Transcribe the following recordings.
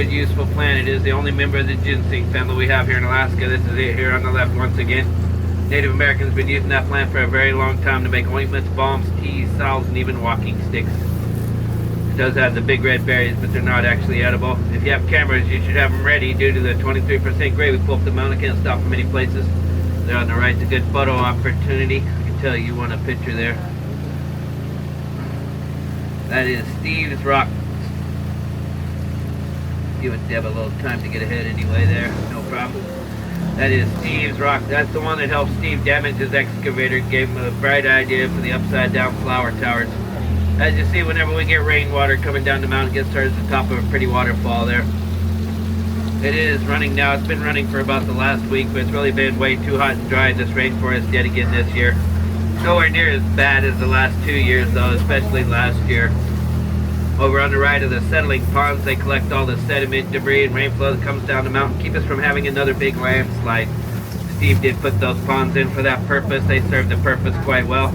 good, useful plant. It is the only member of the ginseng family we have here in Alaska. This is it here on the left once again. Native Americans have been using that plant for a very long time to make ointments, balms, teas, salves, and even walking sticks. It does have the big red berries, but they're not actually edible. If you have cameras, you should have them ready. Due to the 23% gray we pull up the mountain, I can't stop from many places. There on the right is a good photo opportunity. I can tell you want a picture there. That is Steve's Rock. Give Deb a little time to get ahead anyway there. No problem. That is Steve's Rock. That's the one that helped Steve damage his excavator. Gave him a bright idea for the upside down flower towers. As you see, whenever we get rainwater coming down the mountain, it gets started at the top of a pretty waterfall there. It is running now. It's been running for about the last week, but it's really been way too hot and dry in this rainforest yet again this year. Nowhere near as bad as the last 2 years though, especially last year. Over on the right of the settling ponds, they collect all the sediment, debris, and rainflow that comes down the mountain, keep us from having another big landslide. Steve did put those ponds in for that purpose. They served the purpose quite well.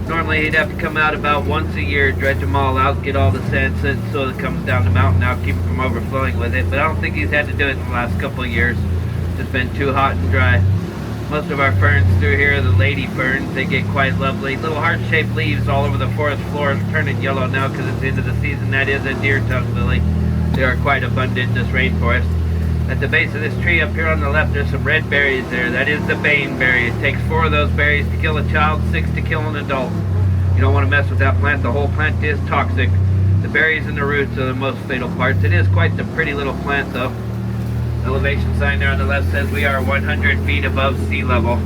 Normally he'd have to come out about once a year, dredge them all out, get all the sand so that comes down the mountain now, keep it from overflowing with it. But I don't think he's had to do it in the last couple of years. It's been too hot and dry. Most of our ferns through here are the lady ferns. They get quite lovely. Little heart-shaped leaves all over the forest floor are turning yellow now because it's the end of the season. That is a deer tongue lily. They are quite abundant in this rainforest. At the base of this tree up here on the left, there's some red berries there. That is the baneberry. It takes 4 of those berries to kill a child, 6 to kill an adult. You don't want to mess with that plant. The whole plant is toxic. The berries and the roots are the most fatal parts. It is quite the pretty little plant though. Elevation sign there on the left says we are 100 feet above sea level.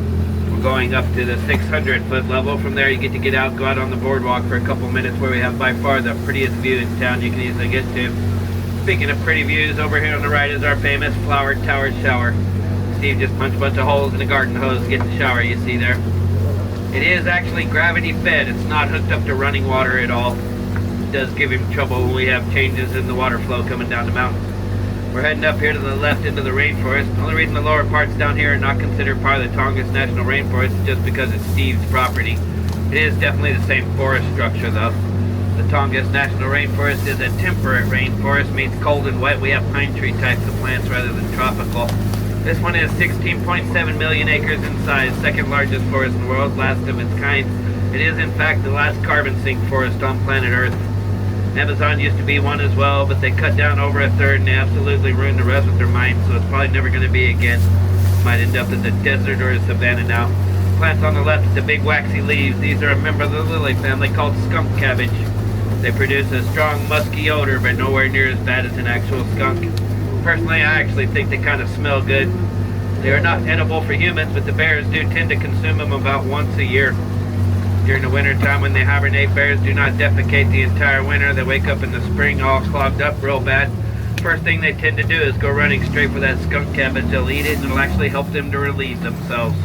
We're going up to the 600 foot level. From there you get to get out, go out on the boardwalk for a couple minutes where we have by far the prettiest view in town you can easily get to. Speaking of pretty views, over here on the right is our famous flower tower shower. Steve just punched a bunch of holes in the garden hose to get the shower you see there. It is actually gravity fed. It's not hooked up to running water at all. It does give him trouble when we have changes in the water flow coming down the mountain. We're heading up here to the left into the rainforest. The only reason the lower parts down here are not considered part of the Tongass National Rainforest is just because it's Steve's property. It is definitely the same forest structure though. The Tongass National Rainforest is a temperate rainforest, means cold and wet. We have pine tree types of plants rather than tropical. This one is 16.7 million acres in size, second largest forest in the world, last of its kind. It is in fact the last carbon sink forest on planet Earth. Amazon used to be one as well, but they cut down over a third and they absolutely ruined the rest with their mines, so it's probably never going to be again. Might end up as a desert or a savanna now. Plants on the left, the big waxy leaves. These are a member of the lily family called skunk cabbage. They produce a strong musky odor, but nowhere near as bad as an actual skunk. Personally, I actually think they kind of smell good. They are not edible for humans, but the bears do tend to consume them about once a year. During the winter time when they hibernate, bears do not defecate the entire winter. They wake up in the spring all clogged up real bad. First thing they tend to do is go running straight for that skunk cabbage. They'll eat it and it'll actually help them to relieve themselves.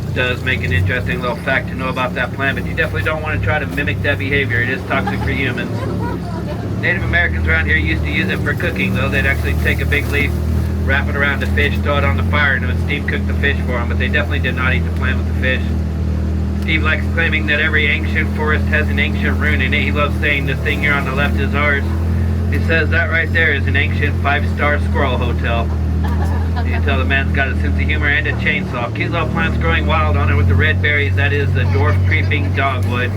It does make an interesting little fact to know about that plant, but you definitely don't want to try to mimic that behavior. It is toxic for humans. Native Americans around here used to use it for cooking though. They'd actually take a big leaf, wrap it around the fish, throw it on the fire, and it would steam cook the fish for them, but they definitely did not eat the plant with the fish. Steve likes claiming that every ancient forest has an ancient rune in it. He loves saying this thing here on the left is ours. He says that right there is an ancient 5-star squirrel hotel. You can tell the man's got a sense of humor and a chainsaw. Cute little plants growing wild on it with the red berries. That is the dwarf creeping dogwood.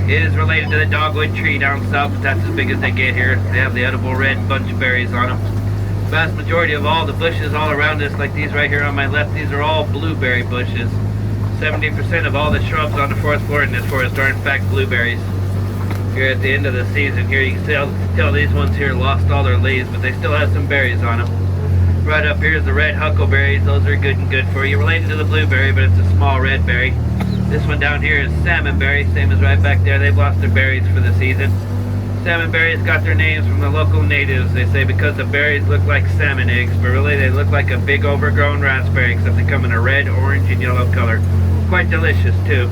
It is related to the dogwood tree down south, but that's as big as they get here. They have the edible red bunch berries on them. The vast majority of all the bushes all around us, like these right here on my left, these are all blueberry bushes. 70% of all the shrubs on the forest floor in this forest are in fact blueberries. Here at the end of the season here, you can tell these ones here lost all their leaves, but they still have some berries on them. Right up here is the red huckleberries. Those are good and good for you. Related to the blueberry, but it's a small red berry. This one down here is salmonberry, same as right back there. They've lost their berries for the season. Salmonberries got their names from the local natives. They say because the berries look like salmon eggs, but really they look like a big overgrown raspberry, except they come in a red, orange, and yellow color. Quite delicious too.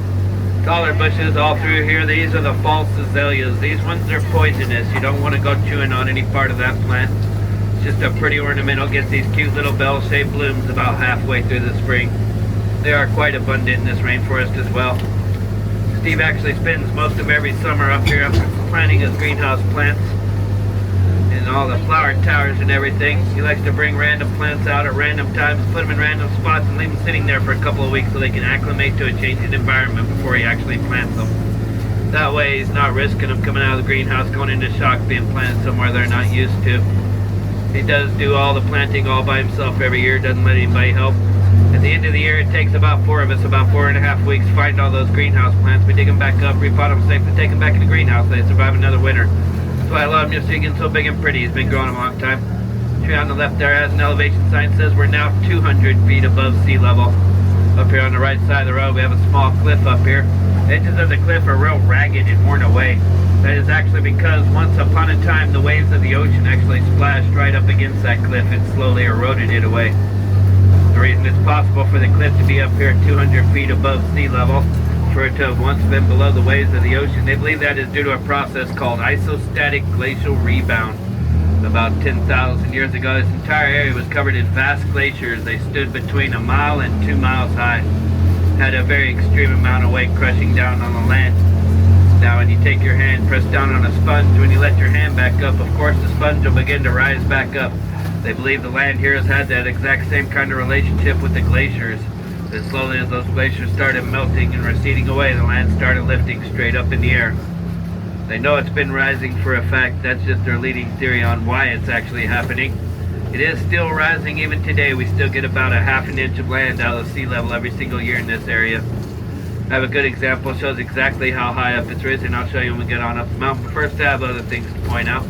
Taller bushes all through here. These are the false azaleas. These ones are poisonous. You don't want to go chewing on any part of that plant. It's just a pretty ornamental. Gets these cute little bell-shaped blooms about halfway through the spring. They are quite abundant in this rainforest as well. Steve actually spends most of every summer up here planting his greenhouse plants. And and all the flower towers and everything. He likes to bring random plants out at random times, put them in random spots, and leave them sitting there for a couple of weeks so they can acclimate to a changing environment before he actually plants them. That way he's not risking them coming out of the greenhouse, going into shock, being planted somewhere they're not used to. He does do all the planting all by himself every year, doesn't let anybody help. At the end of the year, it takes about 4 of us, about 4.5 weeks, to find all those greenhouse plants. We dig them back up, repot them safely, take them back in the greenhouse. They survive another winter. That's why I love him, just so he gets so big and pretty. He's been growing a long time. The tree on the left there has an elevation sign that says we're now 200 feet above sea level. Up here on the right side of the road, we have a small cliff up here. The edges of the cliff are real ragged and worn away. That is actually because once upon a time, the waves of the ocean actually splashed right up against that cliff and slowly eroded it away. The reason it's possible for the cliff to be up here 200 feet above sea level, for it to have once been below the waves of the ocean, they believe that is due to a process called isostatic glacial rebound. About 10,000 years ago, this entire area was covered in vast glaciers. They stood between 1 mile and 2 miles high. Had a very extreme amount of weight crushing down on the land. Now when you take your hand, press down on a sponge, when you let your hand back up, of course the sponge will begin to rise back up. They believe the land here has had that exact same kind of relationship with the glaciers. But slowly as those glaciers started melting and receding away, the land started lifting straight up in the air. They know it's been rising for a fact. That's just their leading theory on why it's actually happening. It is still rising even today. We still get about 1/2 inch of land out of sea level every single year in this area. I have a good example, shows exactly how high up it's risen. I'll show you when we get on up the mountain. But first I have other things to point out.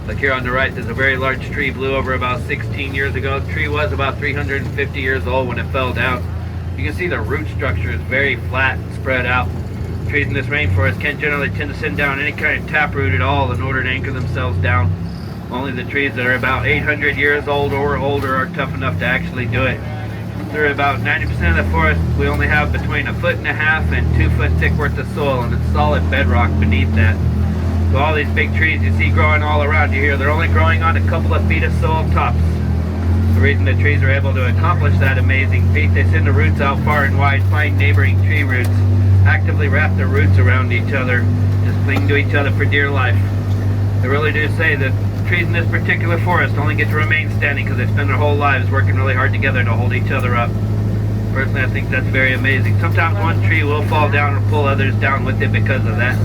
Like here on the right, there's a very large tree, blew over about 16 years ago. The tree was about 350 years old when it fell down. You can see the root structure is very flat and spread out. Trees in this rainforest can't generally tend to send down any kind of taproot at all in order to anchor themselves down. Only the trees that are about 800 years old or older are tough enough to actually do it. Through about 90% of the forest, we only have between 1.5 feet and 2 foot thick worth of soil, and it's solid bedrock beneath that. So all these big trees you see growing all around you here, they're only growing on a couple of feet of soil tops. The reason the trees are able to accomplish that amazing feat, they send the roots out far and wide, find neighboring tree roots, actively wrap their roots around each other, just cling to each other for dear life. They really do say that trees in this particular forest only get to remain standing because they spend their whole lives working really hard together to hold each other up. Personally, I think that's very amazing. Sometimes one tree will fall down and pull others down with it because of that.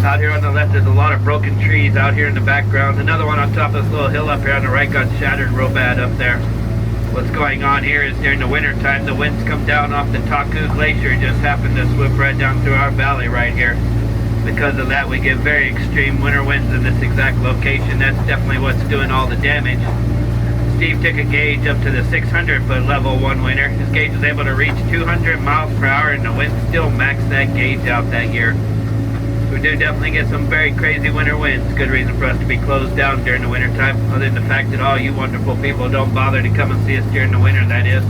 Out here on the left, there's a lot of broken trees out here in the background. Another one on top of this little hill up here on the right got shattered real bad up there. What's going on here is during the winter time, the winds come down off the Taku Glacier and just happen to swoop right down through our valley right here. Because of that, we get very extreme winter winds in this exact location. That's definitely what's doing all the damage. Steve took a gauge up to the 600-foot level one winter. His gauge was able to reach 200 miles per hour, and the wind still maxed that gauge out that year. We do definitely get some very crazy winter winds. Good reason for us to be closed down during the winter time, other than the fact that all you wonderful people don't bother to come and see us during the winter, that is.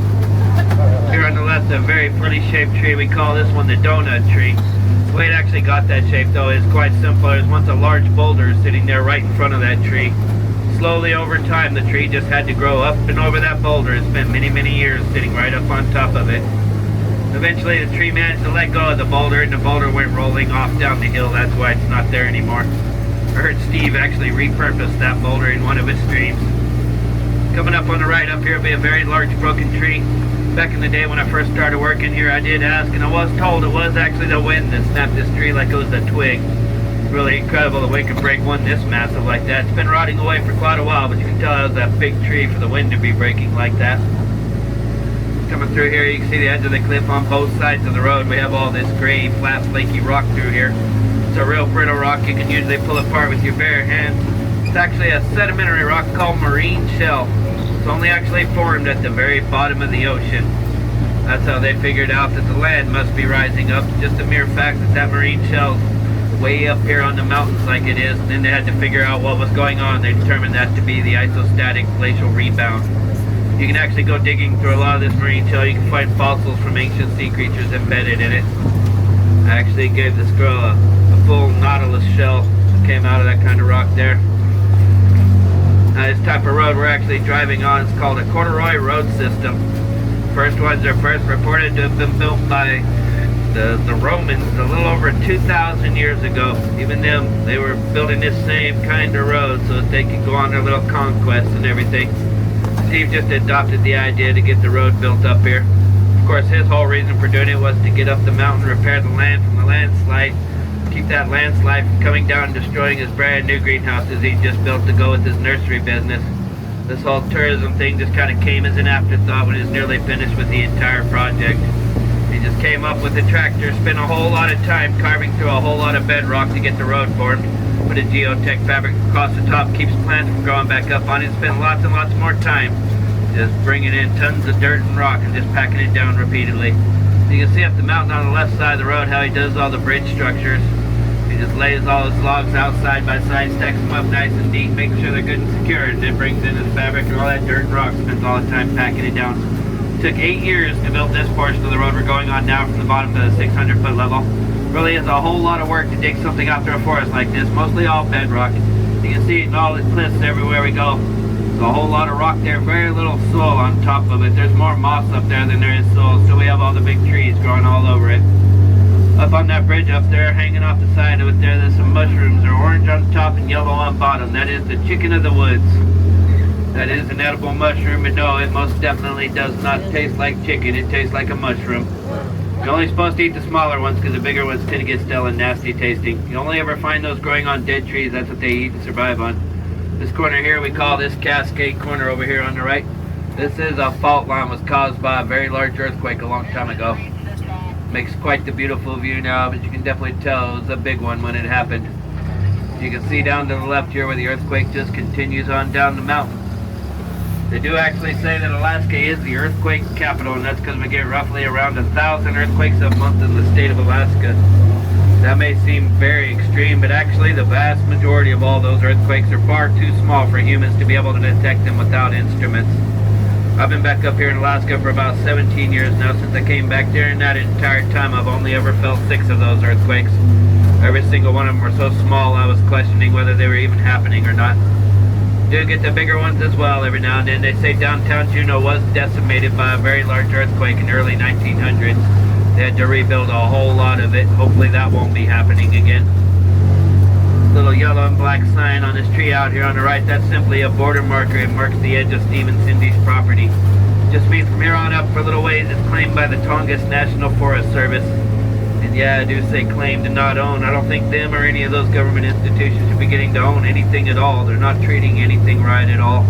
Here on the left, a very pretty shaped tree. We call this one the donut tree. The way it actually got that shape, though, is quite simple. There's once a large boulder sitting there right in front of that tree. Slowly over time, the tree just had to grow up and over that boulder. It spent many, many years sitting right up on top of it. Eventually, the tree managed to let go of the boulder, and the boulder went rolling off down the hill. That's why it's not there anymore. I heard Steve actually repurpose that boulder in one of his streams. Coming up on the right up here will be a very large broken tree. Back in the day when I first started working here, I did ask, and I was told it was actually the wind that snapped this tree like it was a twig. Really incredible the wind could break one this massive like that. It's been rotting away for quite a while, but you can tell it was that big tree for the wind to be breaking like that. Coming through here, you can see the edge of the cliff on both sides of the road. We have all this gray, flat, flaky rock through here. It's a real brittle rock you can usually pull apart with your bare hands. It's actually a sedimentary rock called marine shell. It's only actually formed at the very bottom of the ocean. That's how they figured out that the land must be rising up. Just a mere fact that that marine shell's way up here on the mountains like it is. And then they had to figure out what was going on. They determined that to be the isostatic glacial rebound. You can actually go digging through a lot of this marine shell. You can find fossils from ancient sea creatures embedded in it. I actually gave this girl a full nautilus shell that came out of that kind of rock there. This type of road we're actually driving on is called a corduroy road system. First ones are first reported to have been built by The Romans, a little over 2,000 years ago, even them, they were building this same kind of road so that they could go on their little conquests and everything. Steve just adopted the idea to get the road built up here. Of course, his whole reason for doing it was to get up the mountain, repair the land from the landslide, keep that landslide from coming down and destroying his brand new greenhouses he just built to go with his nursery business. This whole tourism thing just kind of came as an afterthought when he was nearly finished with the entire project. He just came up with a tractor, spent a whole lot of time carving through a whole lot of bedrock to get the road formed. Put a geotech fabric across the top, keeps plants from growing back up on it. Spent lots and lots more time just bringing in tons of dirt and rock and just packing it down repeatedly. You can see up the mountain on the left side of the road how he does all the bridge structures. He just lays all his logs out side by side, stacks them up nice and neat, making sure they're good and secure, and then brings in his fabric and all that dirt and rock, spends all the time packing it down. It took 8 years to build this portion of the road we're going on now from the bottom to the 600-foot level. Really is a whole lot of work to dig something out through a forest like this, mostly all bedrock. You can see it in all the cliffs everywhere we go. There's a whole lot of rock there, very little soil on top of it. There's more moss up there than there is soil, so we have all the big trees growing all over it. Up on that bridge up there, hanging off the side of it there's some mushrooms. They're orange on top and yellow on bottom. That is the chicken of the woods. That is an edible mushroom, and no, it most definitely does not taste like chicken. It tastes like a mushroom. You're only supposed to eat the smaller ones because the bigger ones tend to get stale and nasty tasting. You only ever find those growing on dead trees. That's what they eat and survive on. This corner here, we call this Cascade corner over here on the right. This is a fault line was caused by a very large earthquake a long time ago. Makes quite the beautiful view now, but you can definitely tell it was a big one when it happened. You can see down to the left here where the earthquake just continues on down the mountain. They do actually say that Alaska is the earthquake capital, and that's because we get roughly around 1,000 earthquakes a month in the state of Alaska. That may seem very extreme, but actually the vast majority of all those earthquakes are far too small for humans to be able to detect them without instruments. I've been back up here in Alaska for about 17 years now since I came back there, and that entire time I've only ever felt 6 of those earthquakes. Every single one of them were so small I was questioning whether they were even happening or not. Do get the bigger ones as well every now and then. They say downtown Juneau was decimated by a very large earthquake in the early 1900s. They had to rebuild a whole lot of it. Hopefully that won't be happening again. Little yellow and black sign on this tree out here on the right, that's simply a border marker. It marks the edge of Steve and Cindy's property. Just means from here on up for a little ways it's claimed by the Tongass National Forest Service. And yeah, I do say claim to not own. I don't think them or any of those government institutions should be getting to own anything at all. They're not treating anything right at all.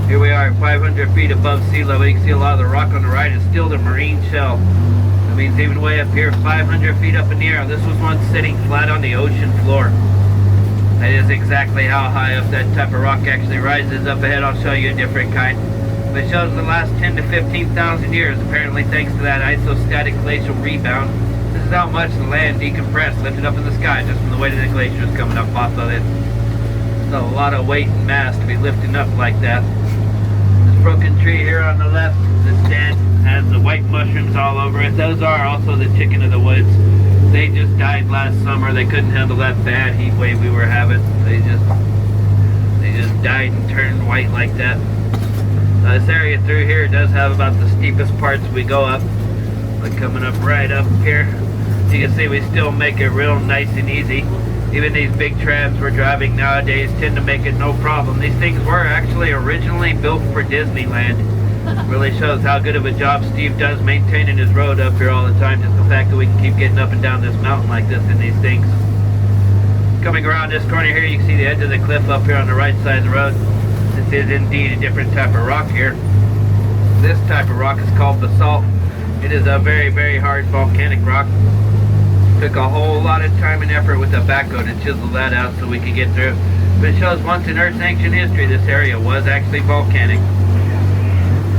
Here we are at 500 feet above sea level. You can see a lot of the rock on the right is still the marine shell. That means even way up here, 500 feet up in the air. This was once sitting flat on the ocean floor. That is exactly how high up that type of rock actually rises. Up ahead, I'll show you a different kind. But it shows the last 10 to 15,000 years, apparently thanks to that isostatic glacial rebound. This is how much the land decompressed, lifted up in the sky just from the weight of the glaciers coming up off of it. It's a lot of weight and mass to be lifting up like that. This broken tree here on the left, this stand, has the white mushrooms all over it. Those are also the chicken of the woods. They just died last summer. They couldn't handle that bad heat wave we were having. They just died and turned white like that. This area through here does have about the steepest parts we go up. Like coming up right up here. You can see we still make it real nice and easy. Even these big trams we're driving nowadays tend to make it no problem. These things were actually originally built for Disneyland. Really shows how good of a job Steve does maintaining his road up here all the time. Just the fact that we can keep getting up and down this mountain like this in these things. Coming around this corner here, you can see the edge of the cliff up here on the right side of the road. This is indeed a different type of rock here. This type of rock is called basalt. It is a very, very hard volcanic rock. Took a whole lot of time and effort with the backhoe to chisel that out so we could get through. But it shows once in Earth's ancient history this area was actually volcanic.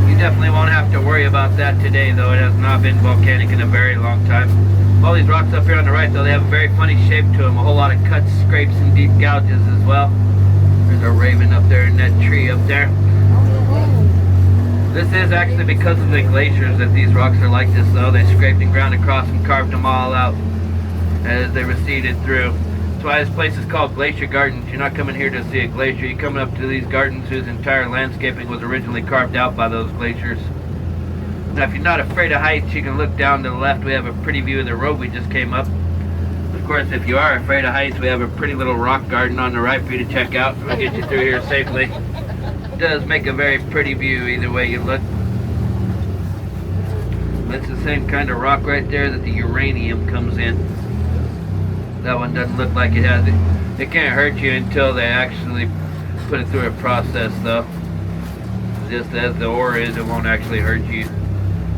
You definitely won't have to worry about that today, though. It has not been volcanic in a very long time. All these rocks up here on the right, though, they have a very funny shape to them. A whole lot of cuts, scrapes, and deep gouges as well. There's a raven up there in that tree up there. This is actually because of the glaciers that these rocks are like this, though. They scraped and ground across and carved them all out as they receded through. That's why this place is called Glacier Gardens. You're not coming here to see a glacier. You're coming up to these gardens whose entire landscaping was originally carved out by those glaciers. Now, if you're not afraid of heights, you can look down to the left. We have a pretty view of the road we just came up. Of course, if you are afraid of heights, we have a pretty little rock garden on the right for you to check out. We'll get you through here safely. It does make a very pretty view either way you look. That's the same kind of rock right there that the uranium comes in. That one doesn't look like it has it. It can't hurt you until they actually put it through a process, though. Just as the ore is, it won't actually hurt you.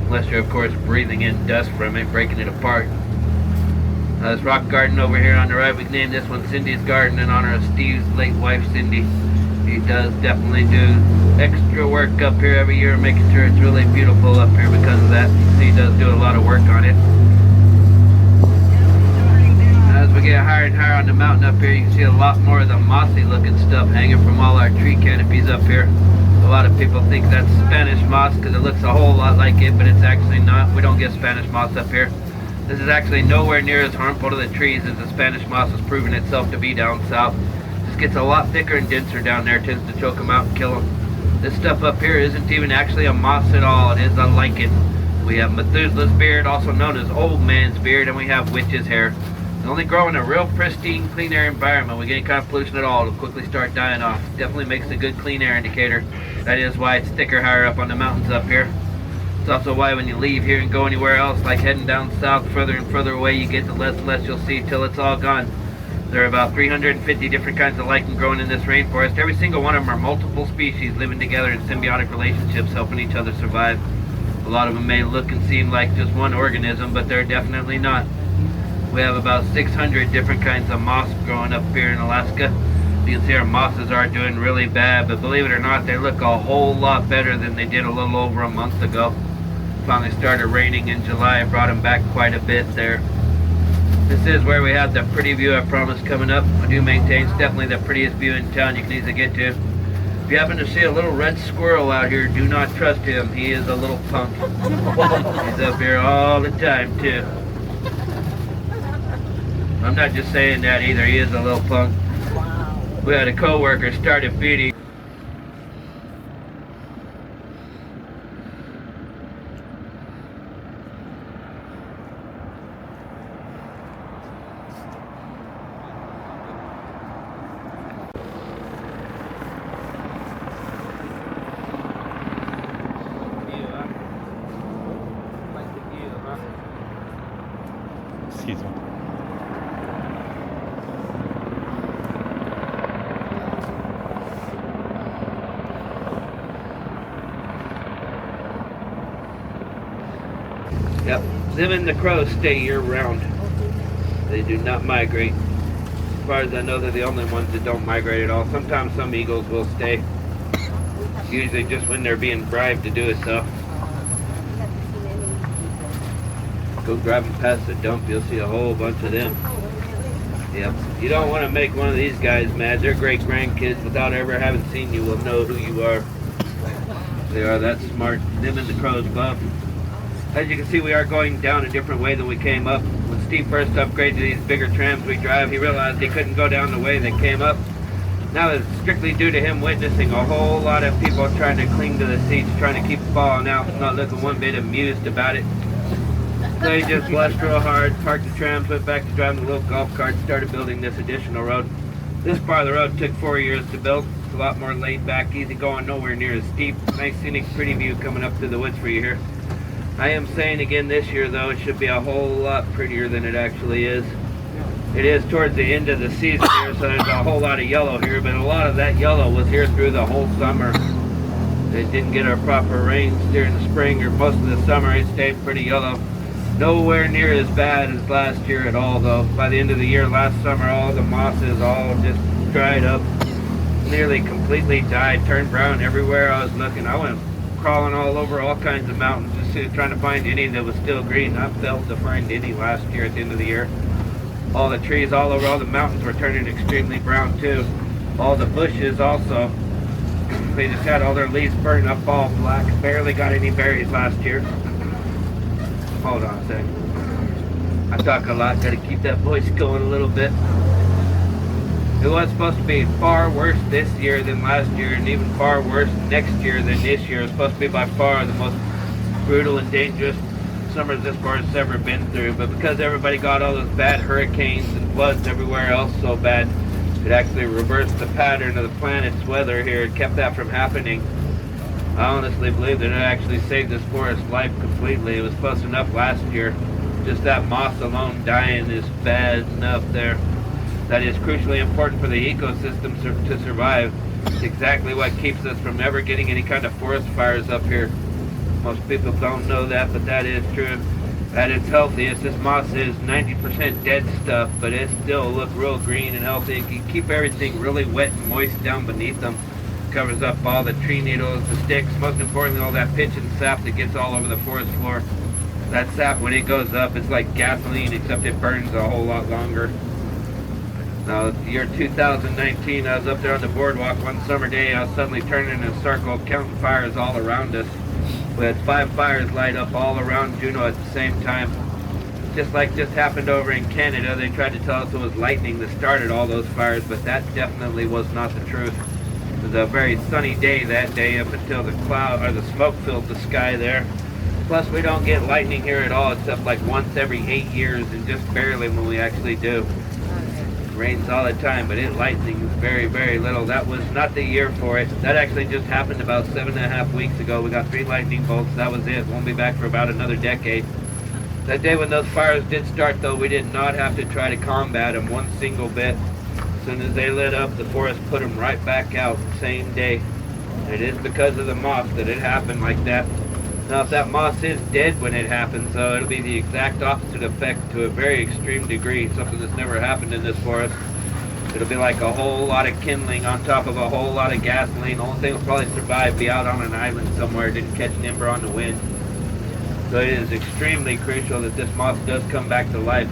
Unless you're, of course, breathing in dust from it, breaking it apart. This rock garden over here on the right, we named this one Cindy's Garden in honor of Steve's late wife, Cindy. He does definitely do extra work up here every year, making sure it's really beautiful up here because of that. You see, he does do a lot of work on it. As we get higher and higher on the mountain up here, you can see a lot more of the mossy looking stuff hanging from all our tree canopies up here. A lot of people think that's Spanish moss because it looks a whole lot like it, but it's actually not. We don't get Spanish moss up here. This is actually nowhere near as harmful to the trees as the Spanish moss has proven itself to be down south. Just gets a lot thicker and denser down there, tends to choke them out and kill them. This stuff up here isn't even actually a moss at all. It is a lichen. We have Methuselah's beard, also known as old man's beard, and we have witch's hair. They only grow in a real pristine, clean air environment. We get any kind of pollution at all, it'll quickly start dying off. Definitely makes a good clean air indicator. That is why it's thicker higher up on the mountains up here. It's also why when you leave here and go anywhere else, like heading down south further and further away, you get the less and less you'll see till it's all gone. There are about 350 different kinds of lichen growing in this rainforest. Every single one of them are multiple species living together in symbiotic relationships, helping each other survive. A lot of them may look and seem like just one organism, but they're definitely not. We have about 600 different kinds of moss growing up here in Alaska. You can see our mosses are doing really bad, but believe it or not, they look a whole lot better than they did a little over a month ago. Finally started raining in July. It brought them back quite a bit there. This is where we have the pretty view I promised coming up. I do maintain it's definitely the prettiest view in town you can easily get to. If you happen to see a little red squirrel out here, do not trust him. He is a little punk. He's up here all the time too. I'm not just saying that either. He is a little punk. We had a co-worker started feeding. Excuse me. Yep, them and the crows stay year-round. They do not migrate. As far as I know, they're the only ones that don't migrate at all. Sometimes some eagles will stay. Usually just when they're being bribed to do it, so. Go driving past the dump, you'll see a whole bunch of them. Yep, you don't want to make one of these guys mad. They're great grandkids. Without ever having seen you, will know who you are. They are that smart. Them and the crows buff. As you can see, we are going down a different way than we came up. When Steve first upgraded these bigger trams we drive, he realized he couldn't go down the way they came up. Now it's strictly due to him witnessing a whole lot of people trying to cling to the seats, trying to keep falling out, not looking one bit amused about it. So he just blushed real hard, parked the trams, went back to driving the little golf cart, started building this additional road. This part of the road took 4 years to build. It's a lot more laid back, easy going, nowhere near as steep. Nice scenic, pretty view coming up through the woods for you here. I am saying again this year though, it should be a whole lot prettier than it actually is. It is towards the end of the season here, so there's a whole lot of yellow here, but a lot of that yellow was here through the whole summer. It didn't get our proper rains during the spring or most of the summer. It stayed pretty yellow. Nowhere near as bad as last year at all though. By the end of the year last summer, all the mosses all just dried up, nearly completely died, turned brown everywhere I was looking. I went crawling all over all kinds of mountains just trying to find any that was still green. I failed to find any last year at the end of the year. All the trees all over all the mountains were turning extremely brown too. All the bushes also. They just had all their leaves burned up all black. Barely got any berries last year. Hold on a second. I talk a lot, gotta keep that voice going a little bit. It was supposed to be far worse this year than last year, and even far worse next year than this year. It's supposed to be by far the most brutal and dangerous summers this forest's ever been through. But because everybody got all those bad hurricanes and floods everywhere else so bad, it actually reversed the pattern of the planet's weather here. It kept that from happening. I honestly believe that it actually saved this forest's life completely. It was close enough last year. Just that moss alone dying is bad enough there. That is crucially important for the ecosystem to survive. It's exactly what keeps us from ever getting any kind of forest fires up here. Most people don't know that, but that is true. At its healthiest, this moss is 90% dead stuff, but it still look real green and healthy. It can keep everything really wet and moist down beneath them. Covers up all the tree needles, the sticks, most importantly all that pitch and sap that gets all over the forest floor. That sap, when it goes up, it's like gasoline, except it burns a whole lot longer. Now, the year 2019, I was up there on the boardwalk one summer day. I was suddenly turning in a circle, counting fires all around us. We had 5 fires light up all around Juneau at the same time. Just like this happened over in Canada, they tried to tell us it was lightning that started all those fires, but that definitely was not the truth. It was a very sunny day that day up until the cloud or the smoke filled the sky there. Plus, we don't get lightning here at all, except like once every 8 years, and just barely when we actually do. It rains all the time, but it lightnings very, very little. That was not the year for it. That actually just happened about 7.5 weeks ago. We got 3 lightning bolts. That was it. Won't be back for about another decade. That day when those fires did start, though, we did not have to try to combat them one single bit. As soon as they lit up, the forest put them right back out the same day. And it is because of the moss that it happened like that. Now, if that moss is dead when it happens, though, it'll be the exact opposite effect to a very extreme degree, something that's never happened in this forest. It'll be like a whole lot of kindling on top of a whole lot of gasoline. The only thing will probably survive, be out on an island somewhere, didn't catch an ember on the wind. So it is extremely crucial that this moss does come back to life.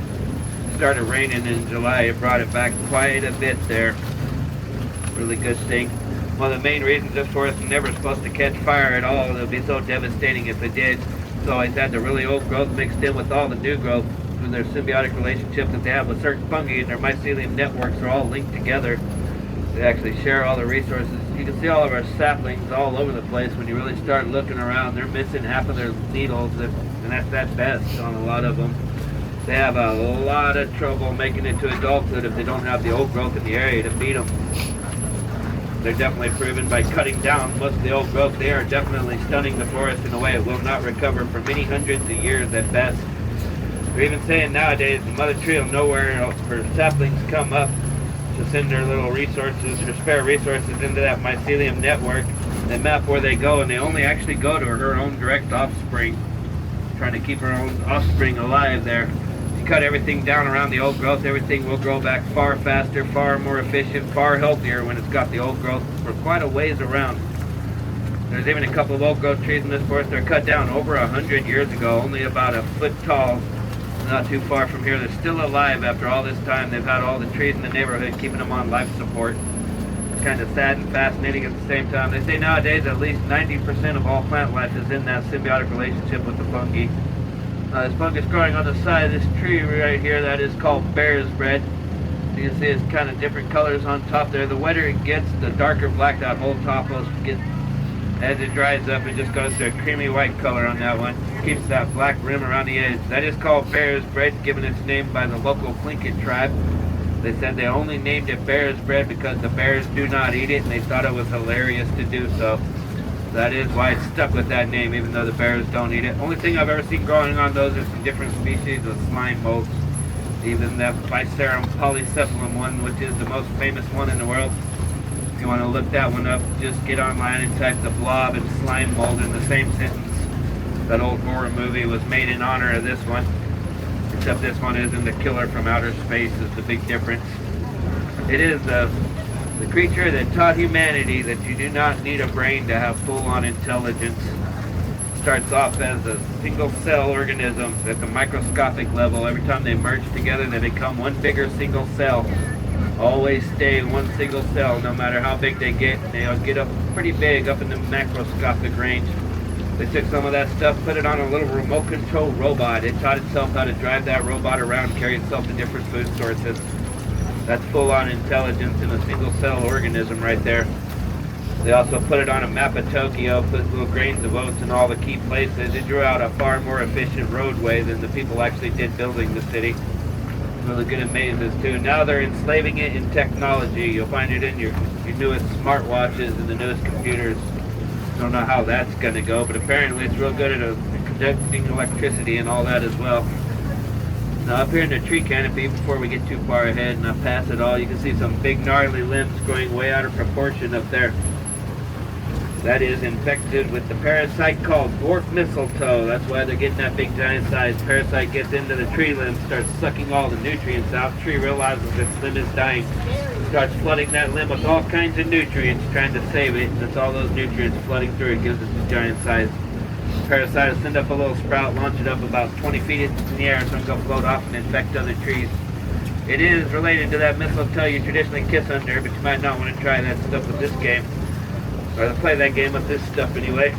It started raining in July. It brought it back quite a bit there. Really good thing. One of the main reasons this forest is never supposed to catch fire at all. It would be so devastating if it did. It's always had the really old growth mixed in with all the new growth. Through their symbiotic relationship that they have with certain fungi, and their mycelium networks are all linked together. They actually share all the resources. You can see all of our saplings all over the place. When you really start looking around, they're missing half of their needles, and that's at best on a lot of them. They have a lot of trouble making it to adulthood if they don't have the old growth in the area to feed them. They're definitely proven by cutting down most of the old growth. They are definitely stunning the forest in a way it will not recover for many hundreds of years at best. They're even saying nowadays the mother tree will know where her saplings come up to send their little resources, her spare resources into that mycelium network. They map where they go, and they only actually go to her own direct offspring, trying to keep her own offspring alive there. You cut everything down around the old growth, everything will grow back far faster, far more efficient, far healthier when it's got the old growth for quite a ways around. There's even a couple of old growth trees in this forest that are cut down over 100 years ago, only about a foot tall, not too far from here. They're still alive after all this time. They've had all the trees in the neighborhood keeping them on life support. It's kind of sad and fascinating at the same time. They say nowadays at least 90% of all plant life is in that symbiotic relationship with the fungi. This fungus growing on the side of this tree right here, that is called bear's bread. You can see it's kind of different colors on top there. The wetter it gets, the darker black that whole top will get. As it dries up, it just goes to a creamy white color on that one. Keeps that black rim around the edge. That is called bear's bread, given its name by the local Tlingit tribe. They said they only named it bear's bread because the bears do not eat it, and they thought it was hilarious to do so. That is why it's stuck with that name, even though the bears don't eat it. Only thing I've ever seen growing on those are some different species of slime molds. Even that Bicerum polycephalum one, which is the most famous one in the world. If you want to look that one up, just get online and type the blob and slime mold in the same sentence. That old horror movie was made in honor of this one. Except this one isn't the killer from outer space is the big difference. It is the creature that taught humanity that you do not need a brain to have full-on intelligence. It starts off as a single-cell organism at the microscopic level. Every time they merge together, they become one bigger single cell. Always stay one single cell, no matter how big they get. They'll get up pretty big, up in the macroscopic range. They took some of that stuff, put it on a little remote control robot. It taught itself how to drive that robot around, carry itself to different food sources. That's full-on intelligence in a single-cell organism right there. They also put it on a map of Tokyo, put little grains of oats in all the key places. It drew out a far more efficient roadway than the people actually did building the city. Really good at mazes too. Now they're enslaving it in technology. You'll find it in your newest smartwatches and the newest computers. Don't know how that's going to go, but apparently it's real good at conducting electricity and all that as well. Now up here in the tree canopy, before we get too far ahead and I pass it all, you can see some big gnarly limbs growing way out of proportion up there. That is infected with the parasite called dwarf mistletoe. That's why they're getting that big giant size. Parasite gets into the tree limb, starts sucking all the nutrients out. The tree realizes its limb is dying, starts flooding that limb with all kinds of nutrients, trying to save it. That's all those nutrients flooding through it gives it the giant size. Parasite will send up a little sprout, launch it up about 20 feet in the air, so it'll go float off and infect other trees. It is related to that mistletoe you traditionally kiss under, but you might not want to try that stuff with this game. Or to play that game with this stuff anyway.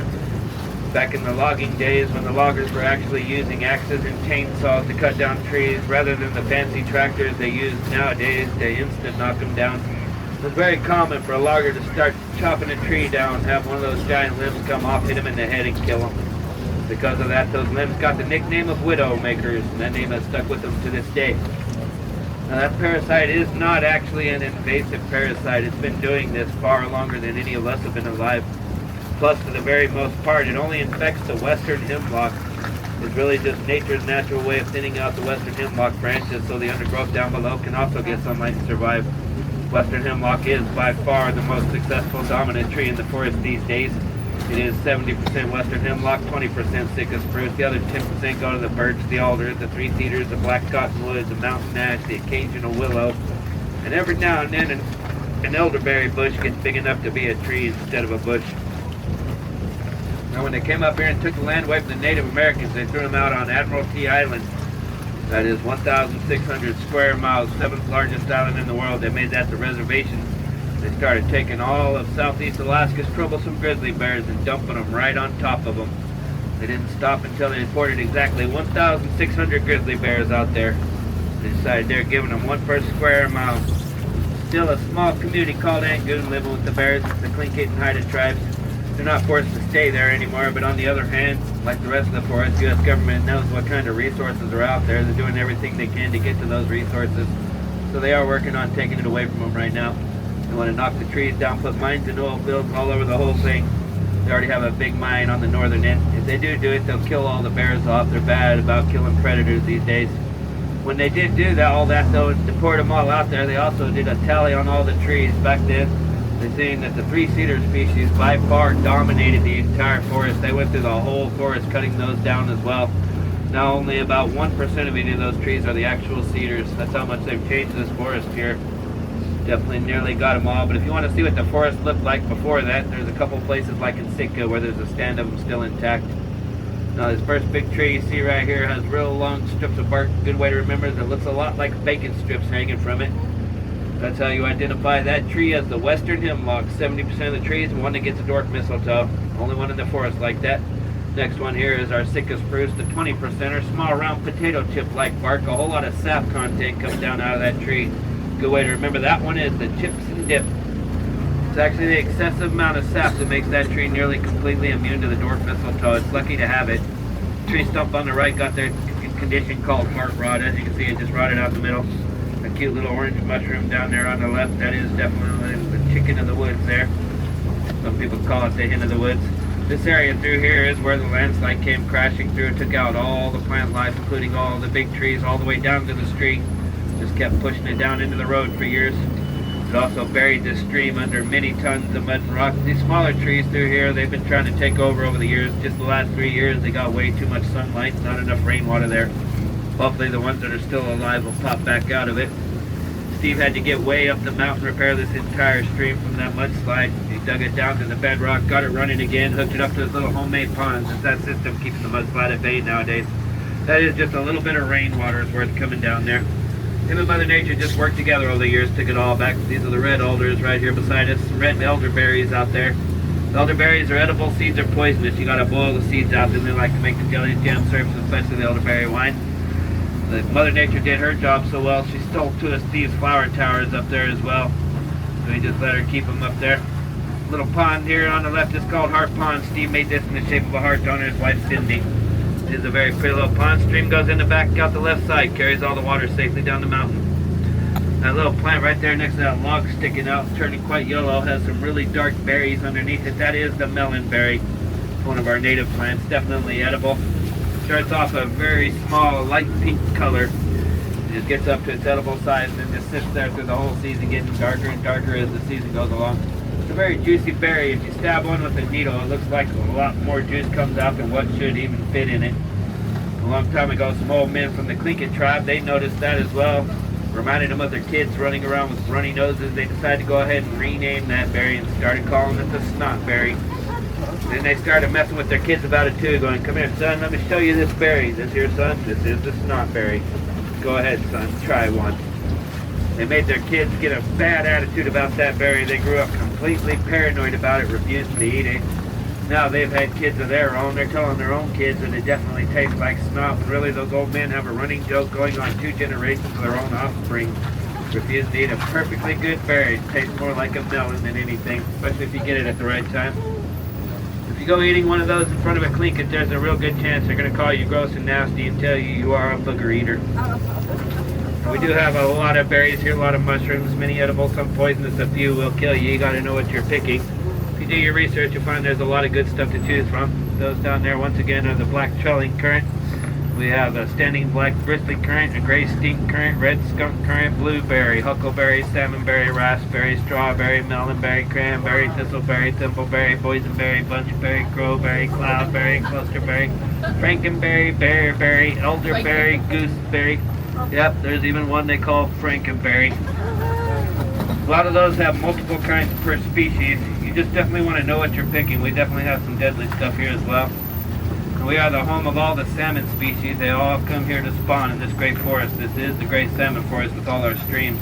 Back in the logging days when the loggers were actually using axes and chainsaws to cut down trees rather than the fancy tractors they use nowadays to instant knock them down. It was very common for a logger to start chopping a tree down, have one of those giant limbs come off, hit him in the head and kill him. Because of that, those limbs got the nickname of widow makers, and that name has stuck with them to this day. Now that parasite is not actually an invasive parasite. It's been doing this far longer than any of us have been alive. Plus, for the very most part, it only infects the western hemlock. It's really just nature's natural way of thinning out the western hemlock branches so the undergrowth down below can also get sunlight and survive. Western hemlock is by far the most successful dominant tree in the forest these days. It is 70% western hemlock, 20% Sitka spruce. The other 10% go to the birch, the alders, the three-cedars, the black cottonwoods, the mountain ash, the occasional willow. And every now and then an elderberry bush gets big enough to be a tree instead of a bush. Now when they came up here and took the land away from the Native Americans, they threw them out on Admiralty Island. That is 1,600 square miles, 7th largest island in the world. They made that the reservation. They started taking all of southeast Alaska's troublesome grizzly bears and dumping them right on top of them. They didn't stop until they reported exactly 1,600 grizzly bears out there. They decided they're giving them one per square mile. Still a small community called Angoon living with the bears, the Tlingit and Haida tribes. They're not forced to stay there anymore, but on the other hand, like the rest of the forest, U.S. government knows what kind of resources are out there. They're doing everything they can to get to those resources. So they are working on taking it away from them right now. They want to knock the trees down, put mines and oil fields all over the whole thing. They already have a big mine on the northern end. If they do it, they'll kill all the bears off. They're bad about killing predators these days. When they did do that, all that though, to port them all out there, they also did a tally on all the trees back then. They're saying that the three-cedar species by far dominated the entire forest. They went through the whole forest cutting those down as well. Now only about 1% of any of those trees are the actual cedars. That's how much they've changed this forest here. Definitely nearly got them all, but if you want to see what the forest looked like before that, there's a couple places like in Sitka where there's a stand of them still intact. Now this first big tree you see right here has real long strips of bark. Good way to remember is it looks a lot like bacon strips hanging from it. That's how you identify that tree as the western hemlock. 70% of the trees, and one that gets a dwarf mistletoe. Only one in the forest like that. Next one here is our Sitka spruce, the 20%er, small round potato chip like bark. A whole lot of sap content comes down out of that tree. Good way to remember that one is the chips and dip. It's actually the excessive amount of sap that makes that tree nearly completely immune to the dwarf mistletoe. It's lucky to have it. The tree stump on the right got their condition called heart rot. As you can see, it just rotted out the middle. A cute little orange mushroom down there on the left, that is definitely the chicken of the woods there. Some people call it the hen of the woods. This area through here is where the landslide came crashing through and took out all the plant life, including all the big trees, all the way down to the street. Just kept pushing it down into the road for years. It also buried this stream under many tons of mud and rock. These smaller trees through here, they've been trying to take over the years. Just the last 3 years, they got way too much sunlight, not enough rainwater there. Hopefully the ones that are still alive will pop back out of it. Steve had to get way up the mountain, repair this entire stream from that mudslide. He dug it down to the bedrock, got it running again, hooked it up to his little homemade ponds. It's that system keeps the mudslide at bay nowadays. That is just a little bit of rainwater is worth coming down there. Him and Mother Nature just worked together over the years, took it all back. These are the red alders right here beside us. Red elderberries out there. The elderberries are edible, seeds are poisonous. You gotta boil the seeds out, then they like to make the jelly and jam syrups, especially the elderberry wine. Mother Nature did her job so well, she stole two of Steve's flower towers up there as well. So he just let her keep them up there. Little pond here on the left is called Heart Pond. Steve made this in the shape of a heart to honor his wife Cindy. It is a very pretty little pond. Stream goes in the back out the left side, carries all the water safely down the mountain. That little plant right there next to that log sticking out, turning quite yellow, has some really dark berries underneath it. That is the melon berry. It's one of our native plants, definitely edible. Starts off a very small light pink color. It gets up to its edible size and then just sits there through the whole season, getting darker and darker as the season goes along. It's a very juicy berry. If you stab one with a needle, it looks like a lot more juice comes out than what should even fit in it. A long time ago, some old men from the Tlingit tribe, they noticed that as well. Reminded them of their kids running around with runny noses. They decided to go ahead and rename that berry and started calling it the snot berry. Then they started messing with their kids about it too, going, "Come here, son, let me show you this berry. This here, son, this is the snot berry. Go ahead, son, try one." They made their kids get a bad attitude about that berry. They grew up completely paranoid about it, refusing to eat it. Now they've had kids of their own. They're telling their own kids that it definitely tastes like snot. And really, those old men have a running joke going on 2 generations of their own offspring. Refuse to eat a perfectly good berry. It tastes more like a melon than anything, especially if you get it at the right time. If you go eating one of those in front of a Tlingit, there's a real good chance they're going to call you gross and nasty and tell you you are a booger eater. We do have a lot of berries here, a lot of mushrooms, many edible, some poisonous, a few will kill you. You got to know what you're picking. If you do your research, you'll find there's a lot of good stuff to choose from. Those down there, once again, are the black trelling currant. We have a standing black bristly currant, a gray stink currant, red skunk currant, blueberry, huckleberry, salmonberry, raspberry, strawberry, melonberry, cranberry, thistleberry, thimbleberry, boysenberry, bunchberry, crowberry, cloudberry, clusterberry, frankenberry, bearberry, elderberry, gooseberry. Yep, there's even one they call frankenberry. A lot of those have multiple kinds per species. You just definitely want to know what you're picking. We definitely have some deadly stuff here as well. We are the home of all the salmon species. They all come here to spawn in this great forest. This is the great salmon forest with all our streams.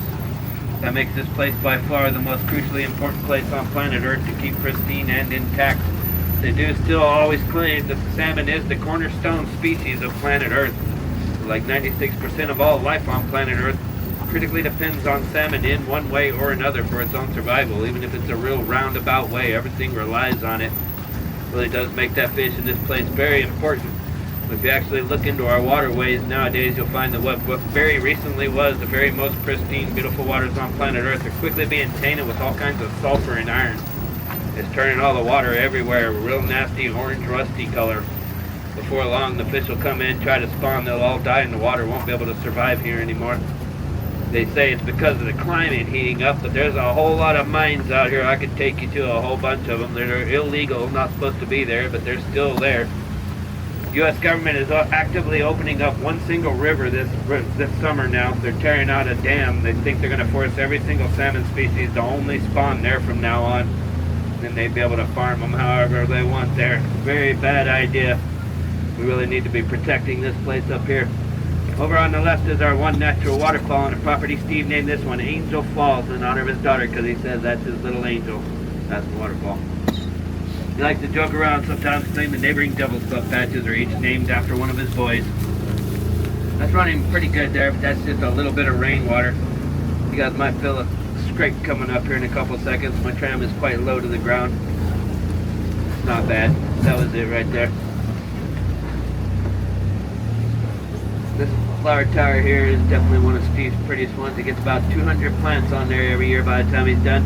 That makes this place by far the most crucially important place on planet Earth to keep pristine and intact. They do still always claim that the salmon is the cornerstone species of planet Earth. Like 96% of all life on planet Earth critically depends on salmon in one way or another for its own survival. Even if it's a real roundabout way, everything relies on it. Really does make that fish in this place very important. If you actually look into our waterways nowadays, you'll find that what very recently was the very most pristine, beautiful waters on planet Earth are quickly being tainted with all kinds of sulfur and iron. It's turning all the water everywhere a real nasty orange rusty color. Before long, the fish will come in, try to spawn, they'll all die in the water, won't be able to survive here anymore. They say it's because of the climate heating up, but there's a whole lot of mines out here. I could take you to a whole bunch of them that are illegal, not supposed to be there, but they're still there. The U.S. government is actively opening up one single river this summer now. They're tearing out a dam. They think they're going to force every single salmon species to only spawn there from now on. Then they'd be able to farm them however they want there. Very bad idea. We really need to be protecting this place up here. Over on the left is our one natural waterfall on the property. Steve named this one Angel Falls in honor of his daughter because he says that's his little angel. That's the waterfall. He likes to joke around sometimes, claim the neighboring Devil's Club patches are each named after one of his boys. That's running pretty good there, but that's just a little bit of rainwater. You guys might feel a scrape coming up here in a couple seconds. My tram is quite low to the ground. It's not bad. That was it right there. This flower tower here is definitely one of Steve's prettiest ones. He gets about 200 plants on there every year by the time he's done.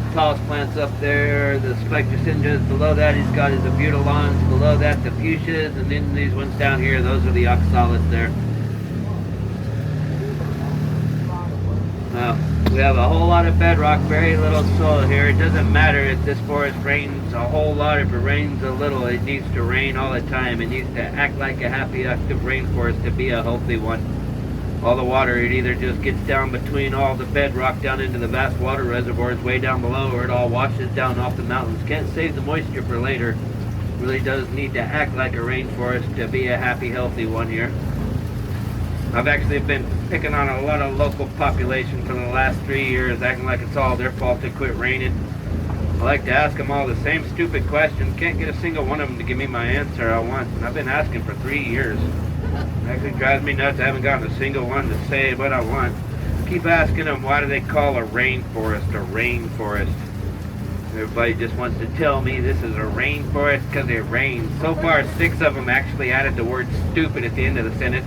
The tallest plants up there, the spectrosindras. Below that he's got his abutylons. Below that the fuchsias, and then these ones down here, those are the oxalis there. We have a whole lot of bedrock, very little soil here. It doesn't matter if this forest rains a whole lot, if it rains a little, it needs to rain all the time. It needs to act like a happy, active rainforest to be a healthy one. All the water, it either just gets down between all the bedrock down into the vast water reservoirs way down below, or it all washes down off the mountains. Can't save the moisture for later. Really does need to act like a rainforest to be a happy, healthy one here. I've actually been picking on a lot of local population for the last 3 years, acting like it's all their fault it quit raining. I like to ask them all the same stupid question. Can't get a single one of them to give me my answer I want. And I've been asking for 3 years. It actually drives me nuts. I haven't gotten a single one to say what I want. I keep asking them, why do they call a rainforest a rainforest? Everybody just wants to tell me this is a rainforest because it rains. So far, 6 of them actually added the word stupid at the end of the sentence.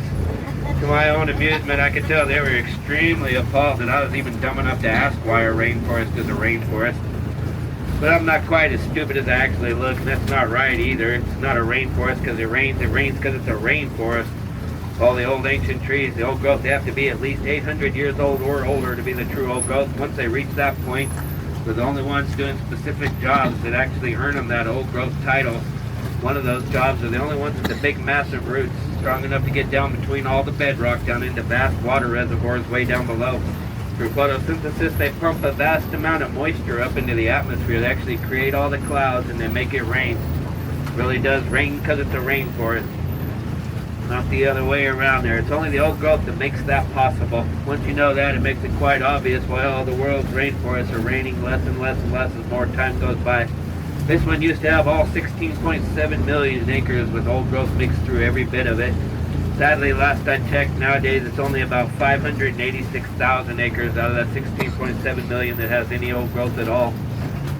To my own amusement, I could tell they were extremely appalled that I was even dumb enough to ask why a rainforest is a rainforest. But I'm not quite as stupid as I actually look, and that's not right either. It's not a rainforest because it rains because it's a rainforest. All the old ancient trees, the old growth, they have to be at least 800 years old or older to be the true old growth. Once they reach that point, they're the only ones doing specific jobs that actually earn them that old growth title. One of those jobs are the only ones with the big massive roots, strong enough to get down between all the bedrock down into vast water reservoirs way down below. Through photosynthesis, they pump a vast amount of moisture up into the atmosphere. They actually create all the clouds and they make it rain. It really does rain because it's a rainforest. Not the other way around there. It's only the old growth that makes that possible. Once you know that, it makes it quite obvious why all the world's rainforests are raining less and less and less as more time goes by. This one used to have all 16.7 million acres with old growth mixed through every bit of it. Sadly, last I checked, nowadays it's only about 586,000 acres out of that 16.7 million that has any old growth at all.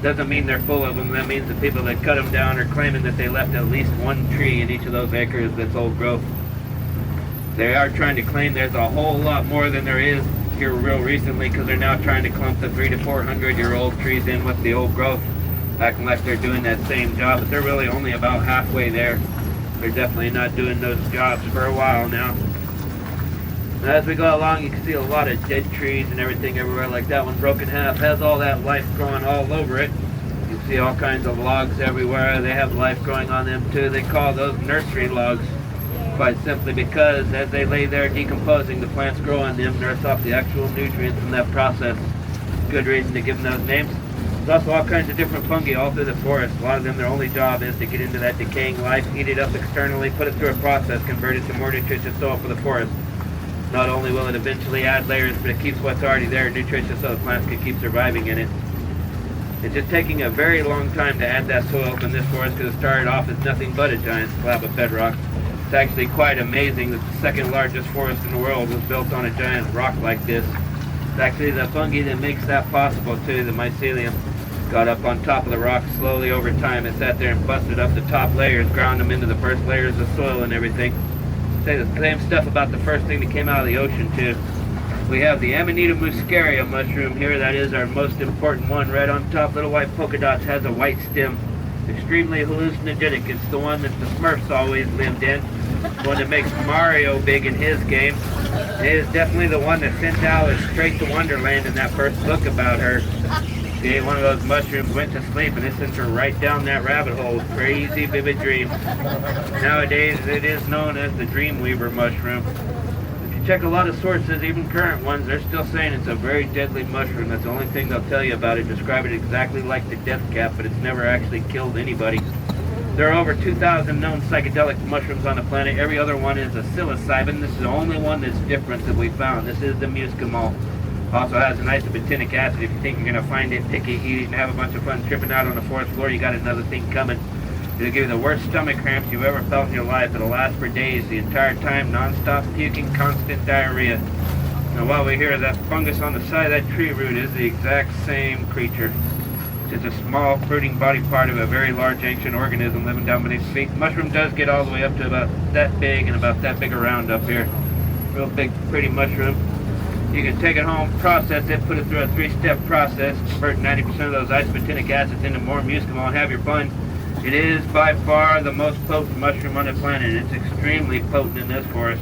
Doesn't mean they're full of them. That means the people that cut them down are claiming that they left at least one tree in each of those acres that's old growth. They are trying to claim there's a whole lot more than there is here real recently because they're now trying to clump the 300 to 400 year old trees in with the old growth, acting like they're doing that same job, but they're really only about halfway there. They're definitely not doing those jobs for a while now. As we go along, you can see a lot of dead trees and everything everywhere. Like that one broken half has all that life growing all over it. You can see all kinds of logs everywhere. They have life growing on them too. They call those nursery logs, quite simply because as they lay there decomposing, the plants grow on them, nurse off the actual nutrients from that process. Good reason to give them those names. There's also all kinds of different fungi all through the forest. A lot of them, their only job is to get into that decaying life, eat it up externally, put it through a process, convert it to more nutritious soil for the forest. Not only will it eventually add layers, but it keeps what's already there nutritious so the plants can keep surviving in it. It's just taking a very long time to add that soil in this forest because it started off as nothing but a giant slab of bedrock. It's actually quite amazing that the second largest forest in the world was built on a giant rock like this. It's actually the fungi that makes that possible too, the mycelium. Got up on top of the rock slowly over time. It sat there and busted up the top layers, ground them into the first layers of soil and everything. Say the same stuff about the first thing that came out of the ocean too. We have the Amanita muscaria mushroom here. That is our most important one. Right on top, little white polka dots, has a white stem. Extremely hallucinogenic. It's the one that the Smurfs always lived in. The one that makes Mario big in his game. It is definitely the one that sent Alice straight to Wonderland in that first book about her. She ate one of those mushrooms, went to sleep, and it sent her right down that rabbit hole. Crazy vivid dream. Nowadays, it is known as the Dreamweaver mushroom. If you check a lot of sources, even current ones, they're still saying it's a very deadly mushroom. That's the only thing they'll tell you about it. Describe it exactly like the death cap, but it's never actually killed anybody. There are over 2,000 known psychedelic mushrooms on the planet. Every other one is a psilocybin. This is the only one that's different that we found. This is the muscimol. Also has an isopotenic acid. If you think you're going to find it, pick it, eat it, and have a bunch of fun tripping out on the fourth floor, you got another thing coming. It'll give you the worst stomach cramps you've ever felt in your life. It'll last for days, the entire time, non-stop puking, constant diarrhea. Now while we're here, that fungus on the side of that tree root is the exact same creature. It's just a small fruiting body part of a very large ancient organism living down beneath the feet. The mushroom does get all the way up to about that big and about that big around up here. Real big, pretty mushroom. You can take it home, process it, put it through a 3-step process, convert 90% of those isopotenic acids into more muscimol and have your fun. It is by far the most potent mushroom on the planet. It's extremely potent in this forest.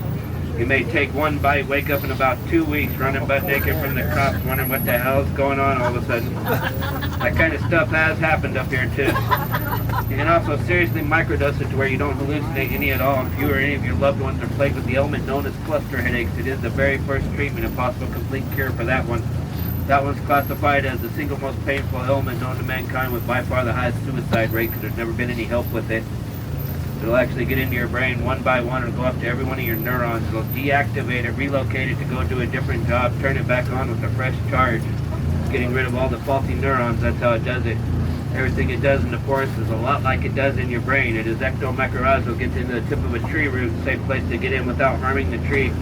You may take one bite, wake up in about 2 weeks running butt naked from the cops, wondering what the hell is going on all of a sudden. That kind of stuff has happened up here too. You can also seriously microdose it to where you don't hallucinate any at all. If you or any of your loved ones are plagued with the ailment known as cluster headaches, it is the very first treatment and possible complete cure for that one. That one's classified as the single most painful ailment known to mankind with by far the highest suicide rate because there's never been any help with it. It'll actually get into your brain one by one. It'll go up to every one of your neurons. It'll deactivate it, relocate it to go do a different job, turn it back on with a fresh charge. Getting rid of all the faulty neurons, that's how it does it. Everything it does in the forest is a lot like it does in your brain. It is ectomycorrhizal, gets into the tip of a tree root, safe place to get in without harming the tree.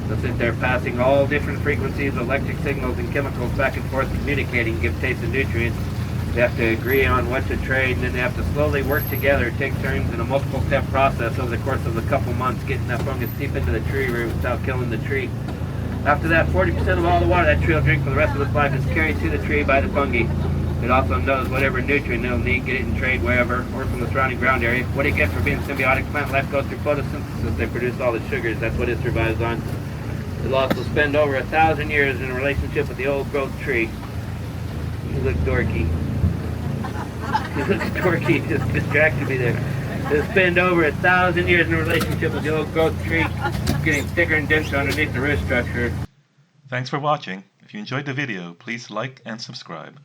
They'll sit there passing all different frequencies, electric signals, and chemicals back and forth, communicating, give taste and nutrients. They have to agree on what to trade, and then they have to slowly work together, take turns in a multiple step process over the course of a couple months, getting that fungus deep into the tree root without killing the tree. After that, 40% of all the water that tree will drink for the rest of its life is carried to the tree by the fungi. It also knows whatever nutrient it'll need, get it in trade wherever, or from the surrounding ground area. What it gets for being symbiotic plant life goes through photosynthesis. They produce all the sugars. That's what it survives on. It'll also spend over 1,000 years in a relationship with the old growth tree. You look dorky. You look dorky. It just distracted me there. It'll spend over 1,000 years in a relationship with the old growth tree, getting thicker and denser underneath the root structure. Thanks for watching. If you enjoyed the video, please like and subscribe.